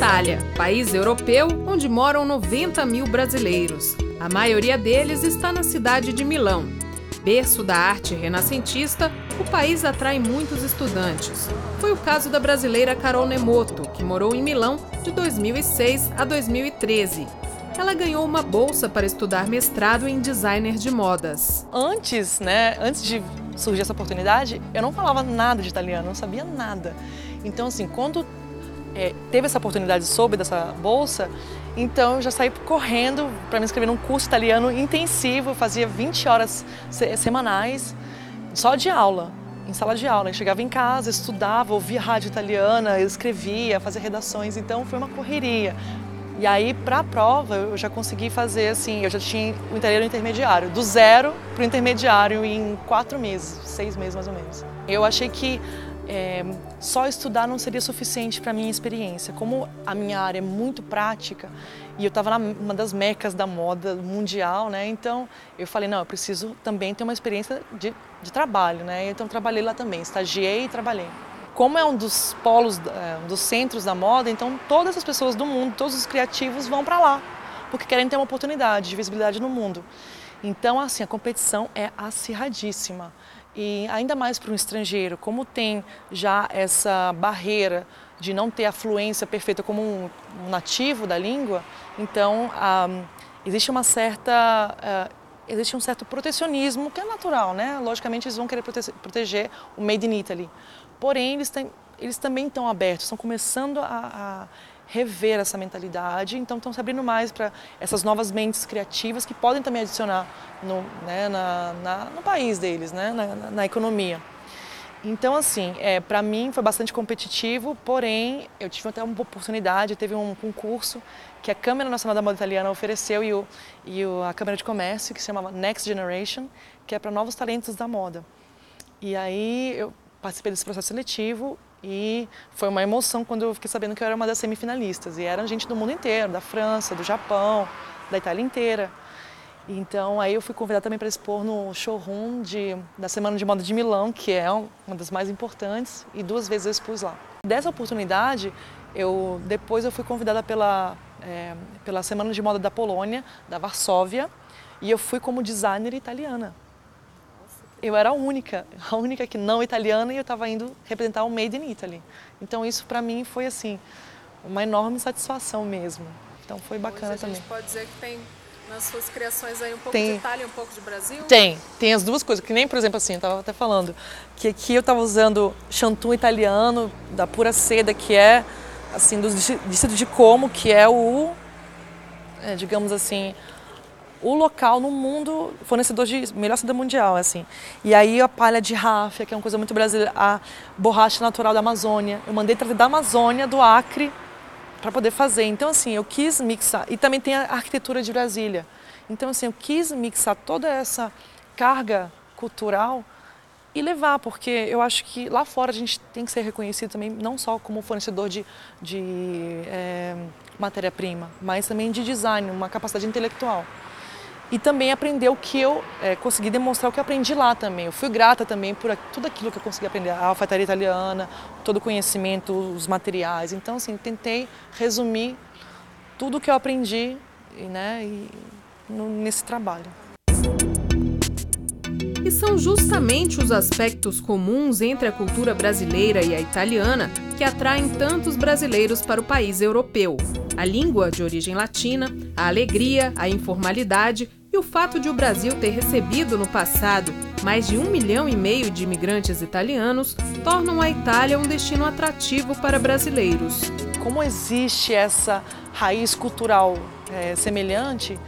Itália, país europeu onde moram 90 mil brasileiros. A maioria deles está na cidade de Milão. Berço da arte renascentista, o país atrai muitos estudantes. Foi o caso da brasileira Carol Nemoto, que morou em Milão de 2006 a 2013. Ela ganhou uma bolsa para estudar mestrado em designer de modas. Antes de surgir essa oportunidade, eu não falava nada de italiano, não sabia nada. Então, assim, quando teve essa oportunidade, soube dessa bolsa, então eu já saí correndo para me inscrever num curso italiano intensivo. Eu fazia 20 horas semanais, só de aula, em sala de aula. Eu chegava em casa, estudava, ouvia rádio italiana, eu escrevia, fazia redações, então foi uma correria. E aí, para a prova, eu já consegui fazer assim, eu já tinha o italiano intermediário, do zero para o intermediário em 4 meses, 6 meses mais ou menos. Eu achei que só estudar não seria suficiente para a minha experiência. Como a minha área é muito prática e eu estava numa das mecas da moda mundial, né? Então eu falei, não, eu preciso também ter uma experiência de trabalho, né? Então trabalhei lá também, estagiei e trabalhei. Como é um dos polos, um dos centros da moda, então todas as pessoas do mundo, todos os criativos vão para lá, porque querem ter uma oportunidade de visibilidade no mundo. Então, assim, a competição é acirradíssima. E ainda mais para um estrangeiro, como tem já essa barreira de não ter a fluência perfeita como um nativo da língua, então existe um certo protecionismo, que é natural, né? Logicamente eles vão querer proteger o Made in Italy. Porém, eles também estão abertos, estão começando a rever essa mentalidade, então estão se abrindo mais para essas novas mentes criativas que podem também adicionar no país deles, né? na economia. Então, assim, para mim foi bastante competitivo, porém eu tive até uma oportunidade, teve um concurso que a Câmara Nacional da Moda Italiana ofereceu e a Câmara de Comércio, que se chamava Next Generation, que é para novos talentos da moda. E aí eu participei desse processo seletivo e foi uma emoção quando eu fiquei sabendo que eu era uma das semifinalistas. E era gente do mundo inteiro, da França, do Japão, da Itália inteira. Então aí eu fui convidada também para expor no showroom da Semana de Moda de Milão, que é uma das mais importantes, e 2 vezes eu expus lá. Dessa oportunidade, depois eu fui convidada pela Semana de Moda da Polônia, da Varsóvia, e eu fui como designer italiana. Eu era a única que não italiana, e eu estava indo representar o Made in Italy. Então isso para mim foi assim, uma enorme satisfação mesmo. Então foi bacana também. A gente pode dizer que tem nas suas criações aí um pouco de Itália e um pouco de Brasil? Tem as duas coisas, que nem, por exemplo, assim, eu estava até falando, que aqui eu estava usando chantum italiano, da pura seda, que é, assim, do distrito de Como, que é digamos assim, o local no mundo fornecedor de melhor seda mundial, assim. E aí a palha de ráfia, que é uma coisa muito brasileira, a borracha natural da Amazônia. Eu mandei trazer da Amazônia, do Acre, para poder fazer. Então, assim, eu quis mixar. E também tem a arquitetura de Brasília. Então, assim, eu quis mixar toda essa carga cultural e levar, porque eu acho que lá fora a gente tem que ser reconhecido também, não só como fornecedor de matéria-prima, mas também de design, uma capacidade intelectual. E também aprender o que eu consegui demonstrar, o que eu aprendi lá também. Eu fui grata também por tudo aquilo que eu consegui aprender, a alfaiataria italiana, todo o conhecimento, os materiais. Então, assim, tentei resumir tudo o que eu aprendi, né, nesse trabalho. E são justamente os aspectos comuns entre a cultura brasileira e a italiana que atraem tantos brasileiros para o país europeu. A língua de origem latina, a alegria, a informalidade e o fato de o Brasil ter recebido no passado mais de 1,5 milhão de imigrantes italianos tornam a Itália um destino atrativo para brasileiros. Como existe essa raiz cultural semelhante,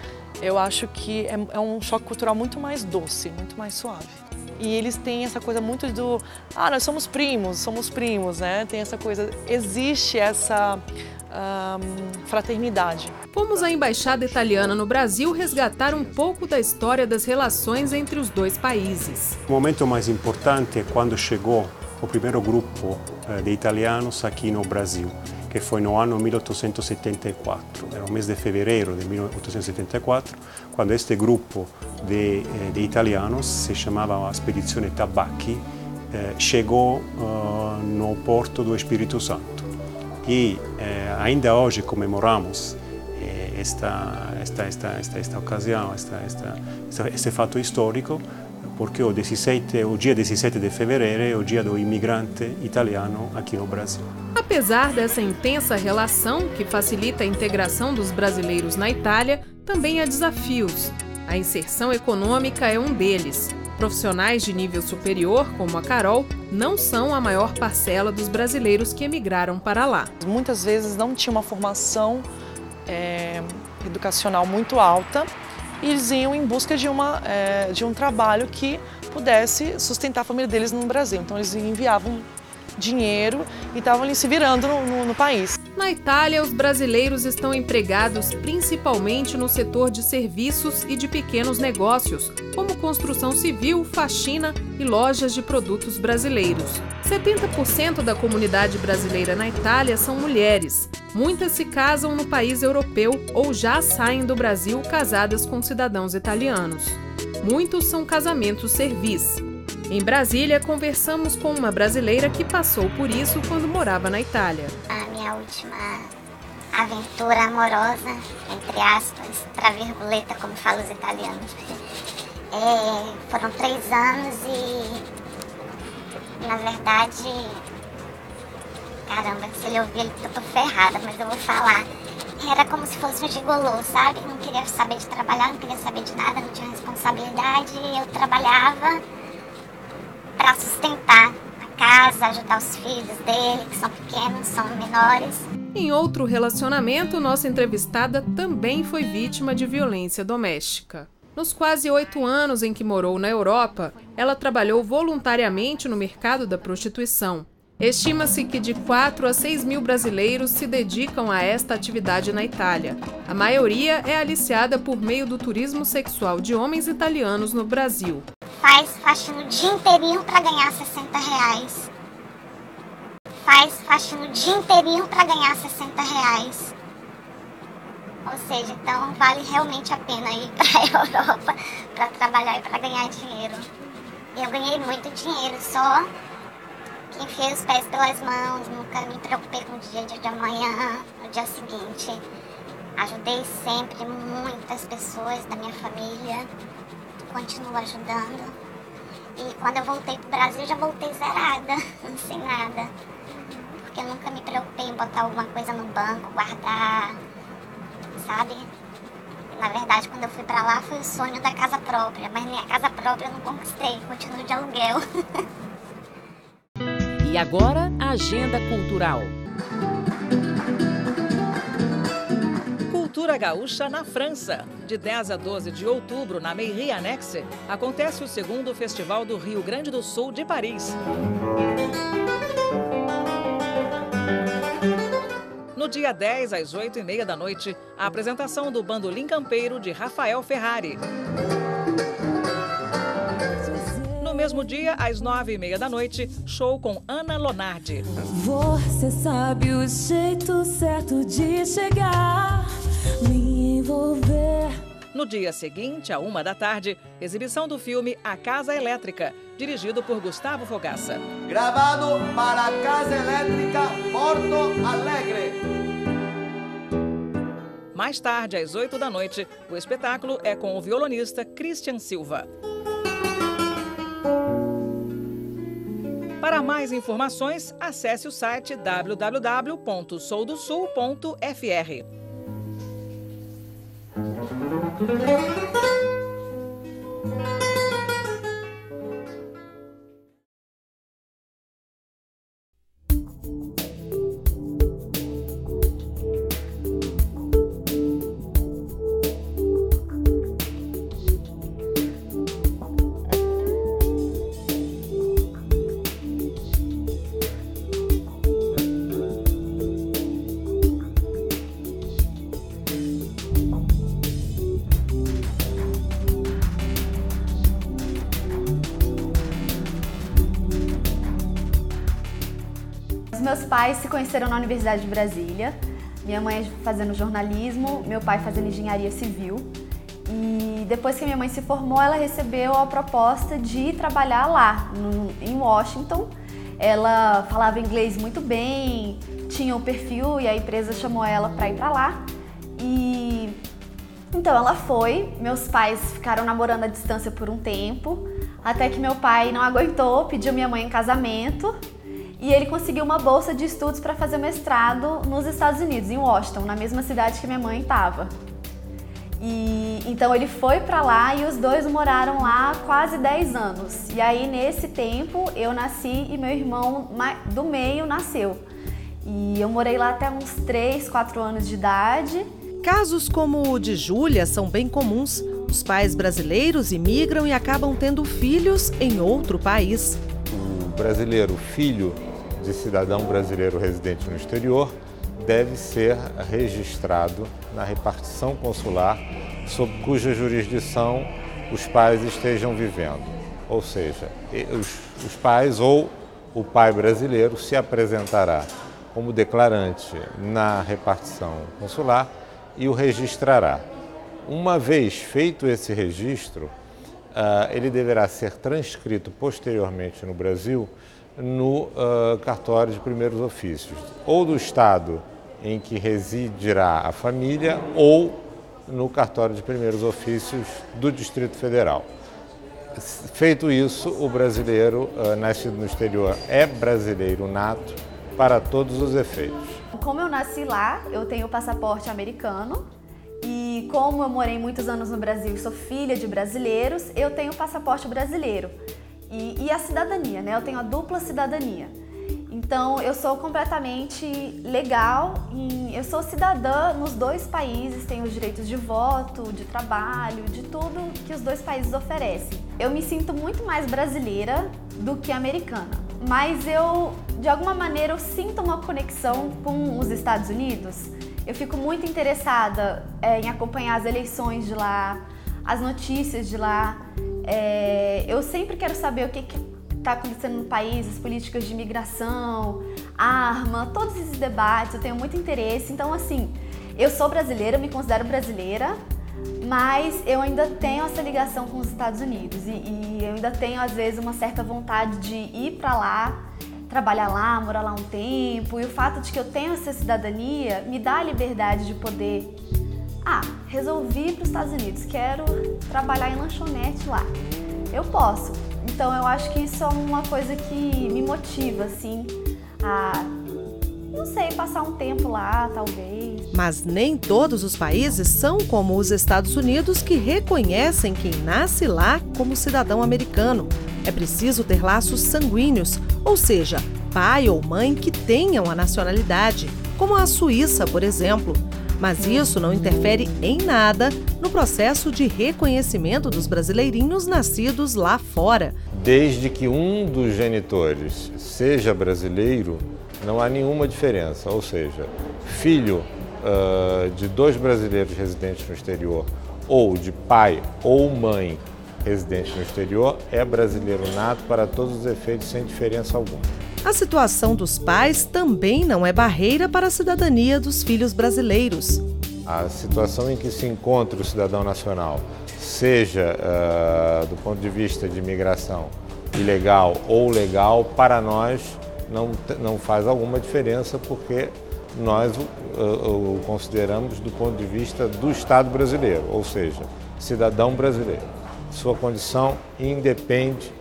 eu acho que é um choque cultural muito mais doce, muito mais suave. E eles têm essa coisa muito nós somos primos, né? Tem essa coisa, existe essa fraternidade. Fomos à Embaixada Italiana no Brasil resgatar um pouco da história das relações entre os dois países. O momento mais importante é quando chegou o primeiro grupo de italianos aqui no Brasil, que foi no ano 1874. Era o mês de fevereiro de 1874, quando este grupo de italianos, se chamava a Spedizione Tabacchi, chegou no porto do Espírito Santo. E ainda hoje comemoramos esta ocasião, este fato histórico, porque o dia 17 de fevereiro é o dia do imigrante italiano aqui no Brasil. Apesar dessa intensa relação que facilita a integração dos brasileiros na Itália, também há desafios. A inserção econômica é um deles. Profissionais de nível superior, como a Carol, não são a maior parcela dos brasileiros que emigraram para lá. Muitas vezes não tinha uma formação educacional muito alta e eles iam em busca de um trabalho que pudesse sustentar a família deles no Brasil. Então eles enviavam dinheiro e estavam ali se virando no país. Na Itália, os brasileiros estão empregados principalmente no setor de serviços e de pequenos negócios, como construção civil, faxina e lojas de produtos brasileiros. 70% da comunidade brasileira na Itália são mulheres. Muitas se casam no país europeu ou já saem do Brasil casadas com cidadãos italianos. Muitos são casamentos servis. Em Brasília, conversamos com uma brasileira que passou por isso quando morava na Itália. A minha última aventura amorosa, entre aspas, tra virgoleta, como falam os italianos, foram 3 anos e, na verdade, caramba, se ele ouvir, eu tô ferrada, mas eu vou falar. Era como se fosse um gigolô, sabe? Não queria saber de trabalhar, não queria saber de nada, não tinha responsabilidade. Eu trabalhava para sustentar a casa, ajudar os filhos dele, que são pequenos, são menores. Em outro relacionamento, nossa entrevistada também foi vítima de violência doméstica. Nos quase 8 anos em que morou na Europa, ela trabalhou voluntariamente no mercado da prostituição. Estima-se que de 4 a 6 mil brasileiros se dedicam a esta atividade na Itália. A maioria é aliciada por meio do turismo sexual de homens italianos no Brasil. Faz faxina o dia inteirinho para ganhar R$60. Faz faxina o dia inteirinho para ganhar R$60. Ou seja, então vale realmente a pena ir para a Europa para trabalhar e para ganhar dinheiro. Eu ganhei muito dinheiro, só que enfiei os pés pelas mãos, nunca me preocupei com o dia de amanhã, no dia seguinte. Ajudei sempre muitas pessoas da minha família, continuo ajudando. E quando eu voltei pro Brasil, já voltei zerada, sem nada. Porque eu nunca me preocupei em botar alguma coisa no banco, guardar, sabe? Na verdade, quando eu fui pra lá, foi o sonho da casa própria. Mas minha casa própria eu não conquistei, continuo de aluguel. E agora, a Agenda Cultural. Cultura Gaúcha na França. De 10 a 12 de outubro, na Mairie Annexe, acontece o 2º Festival do Rio Grande do Sul de Paris. No dia 10, às 8h30 da noite, a apresentação do Bandolim Campeiro de Rafael Ferrari. No mesmo dia, às 9h30 da noite, show com Ana Lonardi. Você sabe o jeito certo de chegar, me envolver. No dia seguinte, à 1h da tarde, exibição do filme A Casa Elétrica, dirigido por Gustavo Fogaça. Gravado para a Casa Elétrica Porto Alegre. Mais tarde, às 8h da noite, o espetáculo é com o violonista Christian Silva. Para mais informações, acesse o site www.soudosul.fr. Meus pais se conheceram na Universidade de Brasília, minha mãe fazendo jornalismo, meu pai fazendo engenharia civil. E depois que minha mãe se formou, ela recebeu a proposta de trabalhar lá, em Washington. Ela falava inglês muito bem, tinha um perfil e a empresa chamou ela para ir para lá. E então ela foi, meus pais ficaram namorando à distância por um tempo, até que meu pai não aguentou, pediu minha mãe em casamento e ele conseguiu uma bolsa de estudos para fazer mestrado nos Estados Unidos, em Washington, na mesma cidade que minha mãe estava. E então ele foi para lá e os dois moraram lá quase 10 anos. E aí nesse tempo eu nasci e meu irmão do meio nasceu. E eu morei lá até uns 3, 4 anos de idade. Casos como o de Júlia são bem comuns. Os pais brasileiros imigram e acabam tendo filhos em outro país. O brasileiro, filho de cidadão brasileiro residente no exterior, deve ser registrado na repartição consular sob cuja jurisdição os pais estejam vivendo. Ou seja, os pais ou o pai brasileiro se apresentará como declarante na repartição consular e o registrará. Uma vez feito esse registro, ele deverá ser transcrito posteriormente no Brasil no cartório de primeiros ofícios, ou do estado em que residirá a família, ou no cartório de primeiros ofícios do Distrito Federal. Feito isso, o brasileiro nascido no exterior é brasileiro nato para todos os efeitos. Como eu nasci lá, eu tenho passaporte americano e como eu morei muitos anos no Brasil e sou filha de brasileiros, eu tenho passaporte brasileiro e a cidadania, né? Eu tenho a dupla cidadania. Então, eu sou completamente legal, eu sou cidadã nos dois países, tenho os direitos de voto, de trabalho, de tudo que os dois países oferecem. Eu me sinto muito mais brasileira do que americana, mas de alguma maneira, eu sinto uma conexão com os Estados Unidos. Eu fico muito interessada em acompanhar as eleições de lá, as notícias de lá. Eu sempre quero saber o que está acontecendo no país, as políticas de imigração, arma, todos esses debates, eu tenho muito interesse. Então, assim, eu sou brasileira, eu me considero brasileira, mas eu ainda tenho essa ligação com os Estados Unidos e eu ainda tenho, às vezes, uma certa vontade de ir para lá, trabalhar lá, morar lá um tempo. E o fato de que eu tenho essa cidadania me dá a liberdade de poder... resolvi ir para os Estados Unidos, quero trabalhar em lanchonete lá. Eu posso. Então eu acho que isso é uma coisa que me motiva, assim, a, não sei, passar um tempo lá, talvez. Mas nem todos os países são como os Estados Unidos, que reconhecem quem nasce lá como cidadão americano. É preciso ter laços sanguíneos, ou seja, pai ou mãe que tenham a nacionalidade, como a Suíça, por exemplo. Mas isso não interfere em nada no processo de reconhecimento dos brasileirinhos nascidos lá fora. Desde que um dos genitores seja brasileiro, não há nenhuma diferença. Ou seja, filho de 2 brasileiros residentes no exterior ou de pai ou mãe residente no exterior é brasileiro nato para todos os efeitos, sem diferença alguma. A situação dos pais também não é barreira para a cidadania dos filhos brasileiros. A situação em que se encontra o cidadão nacional, seja do ponto de vista de imigração ilegal ou legal, para nós não faz alguma diferença, porque nós o consideramos do ponto de vista do Estado brasileiro, ou seja, cidadão brasileiro. Sua condição independe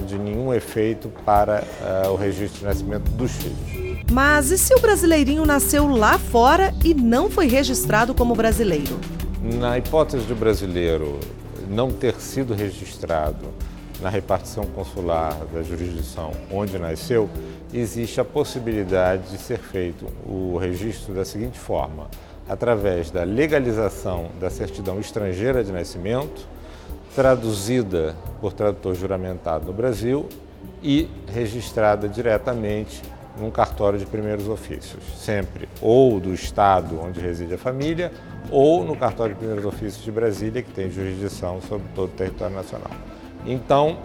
de nenhum efeito para o registro de nascimento dos filhos. Mas e se o brasileirinho nasceu lá fora e não foi registrado como brasileiro? Na hipótese do brasileiro não ter sido registrado na repartição consular da jurisdição onde nasceu, existe a possibilidade de ser feito o registro da seguinte forma: através da legalização da certidão estrangeira de nascimento, traduzida por tradutor juramentado no Brasil e registrada diretamente num cartório de primeiros ofícios, sempre ou do estado onde reside a família ou no cartório de primeiros ofícios de Brasília, que tem jurisdição sobre todo o território nacional. Então,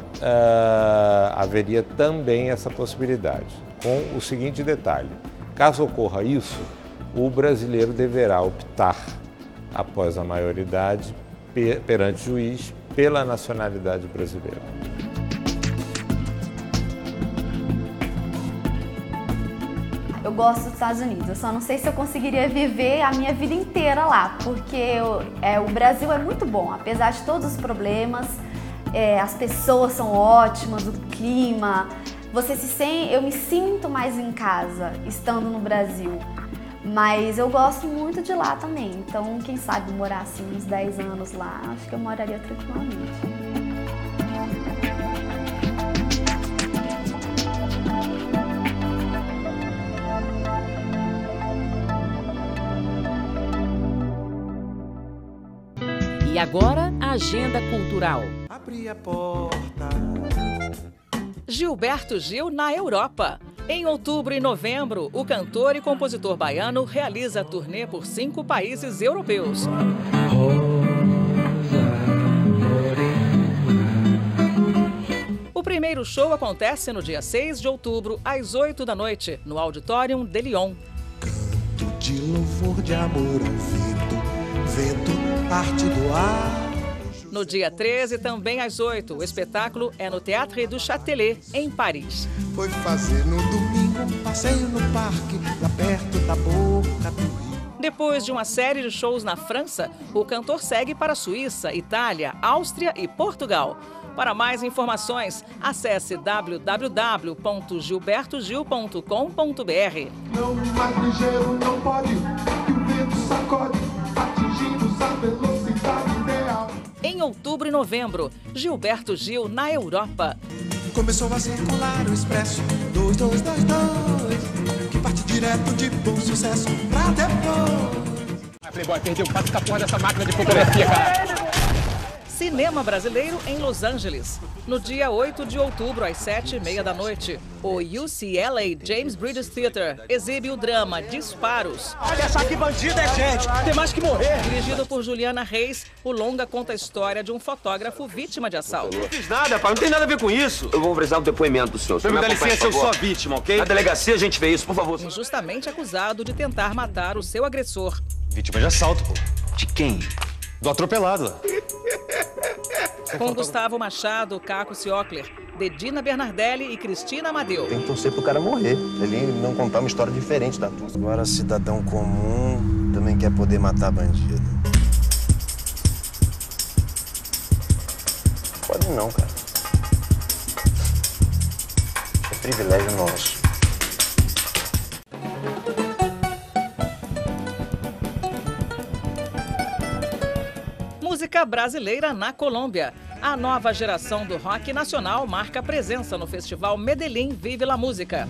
haveria também essa possibilidade, com o seguinte detalhe: caso ocorra isso, o brasileiro deverá optar, após a maioridade, perante o juiz, pela nacionalidade brasileira. eu gosto dos Estados Unidos. Eu só não sei se eu conseguiria viver a minha vida inteira lá, porque o Brasil é muito bom, apesar de todos os problemas. As pessoas são ótimas, o clima. Eu me sinto mais em casa estando no Brasil. Mas eu gosto muito de lá também. Então, quem sabe morar assim uns 10 anos lá, acho que eu moraria tranquilamente. E agora, a agenda cultural. Abri a porta. Gilberto Gil na Europa. Em outubro e novembro, o cantor e compositor baiano realiza turnê por 5 países europeus. O primeiro show acontece no dia 6 de outubro, às 8 da noite, no Auditorium de Lyon. Canto de louvor de amor ao vento, parte do ar. No dia 13, também às 8, o espetáculo é no Théâtre du Châtelet, em Paris. Foi fazer no domingo um passeio no parque, lá perto da boca do rio. Depois de uma série de shows na França, o cantor segue para a Suíça, Itália, Áustria e Portugal. Para mais informações, acesse www.gilbertogil.com.br. Não mais ligeiro, não pode, que o vento sacode, atingindo a velocidade ideal. Em outubro e novembro, Gilberto Gil na Europa. Começou a circular o expresso 2222, que parte direto de bom sucesso pra depois. Playboy, perdeu quase com a porra dessa máquina de fotografia, cara. Cinema brasileiro em Los Angeles. No dia 8 de outubro, às 7h30 da noite, o UCLA James Bridges Theatre exibe o drama Disparos. Olha só que bandida é gente, tem mais que morrer. Dirigido por Juliana Reis, o longa conta a história de um fotógrafo vítima de assalto. Não fiz nada, pai, não tem nada a ver com isso. Eu vou precisar do depoimento do senhor. Me dá licença, eu sou a vítima, ok? Na delegacia a gente vê isso, por favor. Injustamente acusado de tentar matar o seu agressor. Vítima de assalto, pô. De quem? Do atropelado. Com Gustavo Machado, Caco Ciocler, Dedina Bernardelli e Cristina Amadeu. Tem que torcer pro cara morrer, ele não contar uma história diferente da tua. Agora, cidadão comum também quer poder matar bandido. Pode não, cara. É privilégio nosso. Música brasileira na Colômbia. A nova geração do rock nacional marca presença no festival Medellín Vive la Música.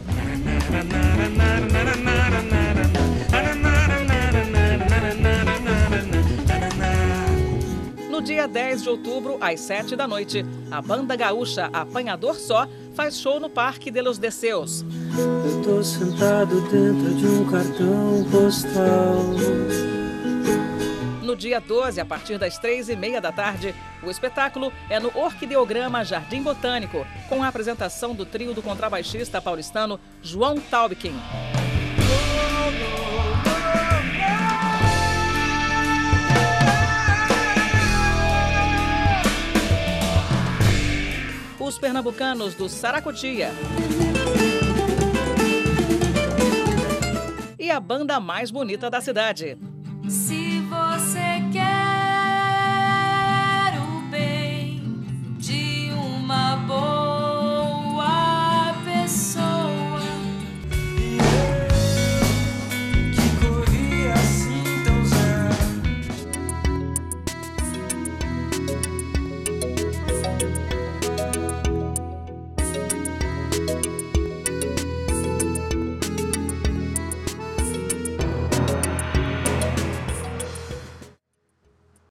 No dia 10 de outubro, às 7 da noite, a banda gaúcha Apanhador Só faz show no Parque de los Deseos. Eu tô sentado dentro de um cartão postal. No dia 12, a partir das 3h30 da tarde, o espetáculo é no Orquideograma Jardim Botânico, com a apresentação do trio do contrabaixista paulistano João Taubkin. Os pernambucanos do Saracotia. E a banda mais bonita da cidade.